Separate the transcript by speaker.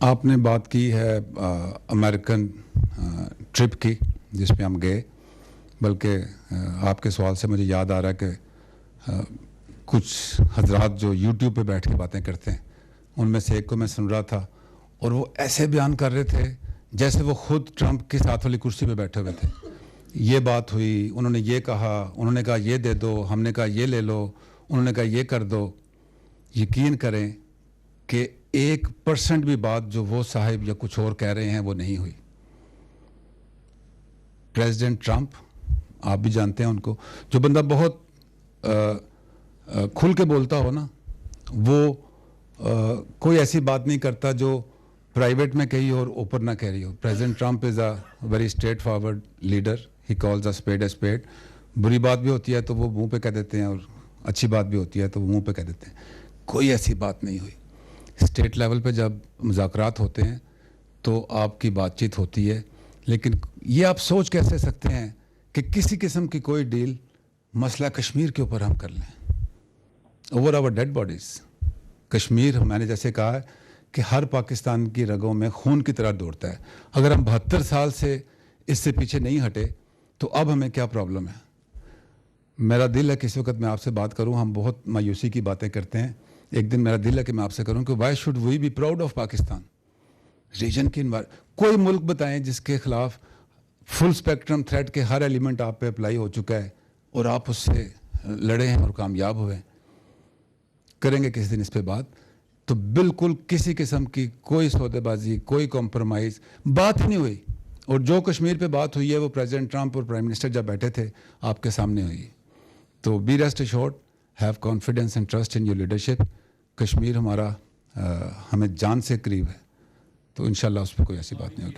Speaker 1: آپ نے بات کی ہے امریکن ٹرپ کی جس پہ ہم گئے، بلکہ آپ کے سوال سے مجھے یاد آ رہا ہے کہ کچھ حضرات جو یوٹیوب پہ بیٹھ کے باتیں کرتے ہیں ان میں سے ایک کو میں سن رہا تھا اور وہ ایسے بیان کر رہے تھے جیسے وہ خود ٹرمپ کی ساتھ والی کرسی پہ بیٹھے ہوئے تھے. یہ بات ہوئی، انہوں نے یہ کہا، انہوں نے کہا یہ دے دو، ہم نے کہا یہ لے لو، انہوں نے کہا یہ کر دو. یقین کریں کہ 1% بھی بات جو وہ صاحب یا کچھ اور کہہ رہے ہیں وہ نہیں ہوئی. پریزیڈنٹ ٹرمپ، آپ بھی جانتے ہیں ان کو، جو بندہ بہت کھل کے بولتا ہو نا، وہ کوئی ایسی بات نہیں کرتا جو پرائیویٹ میں کہی اور اوپر نہ کہہ رہی ہو. President Trump is a very straightforward leader. He calls a spade a spade. بری بات بھی ہوتی ہے تو وہ منہ پہ کہہ دیتے ہیں اور اچھی بات بھی ہوتی ہے تو وہ منہ پہ کہہ دیتے ہیں. کوئی ایسی بات نہیں ہوئی. اسٹیٹ لیول پہ جب مذاکرات ہوتے ہیں تو آپ کی بات چیت ہوتی ہے، لیکن یہ آپ سوچ کیسے سکتے ہیں کہ کسی قسم کی کوئی ڈیل مسئلہ کشمیر کے اوپر ہم کر لیں؟ اوور آور ڈیڈ باڈیز. کشمیر، میں نے جیسے کہا ہے کہ ہر پاکستان کی رگوں میں خون کی طرح دوڑتا ہے. اگر ہم 72 سال سے اس سے پیچھے نہیں ہٹے تو اب ہمیں کیا پرابلم ہے؟ میرا دل ہے کہ اس وقت میں آپ سے بات کروں، ہم بہت مایوسی کی باتیں کرتے ہیں. ایک دن میرا دل ہے کہ میں آپ سے کروں کہ why should we be proud of Pakistan region کی. کوئی ملک بتائیں جس کے خلاف فل اسپیکٹرم تھریٹ کے ہر ایلیمنٹ آپ پہ اپلائی ہو چکا ہے اور آپ اس سے لڑے ہیں اور کامیاب ہوئے ہیں. کریں گے کسی دن اس پہ بات. تو بالکل کسی قسم کی کوئی سودے بازی، کوئی کمپرومائز بات ہی نہیں ہوئی. اور جو کشمیر پہ بات ہوئی ہے وہ پریزیڈنٹ ٹرمپ اور پرائم منسٹر جب بیٹھے تھے آپ کے سامنے ہوئی. تو be rest assured, have confidence and trust in your leadership. Kashmir ہمارا ہمیں جان سے قریب ہے، تو انشاءاللہ اس پہ کوئی ایسی بات نہیں ہوگی.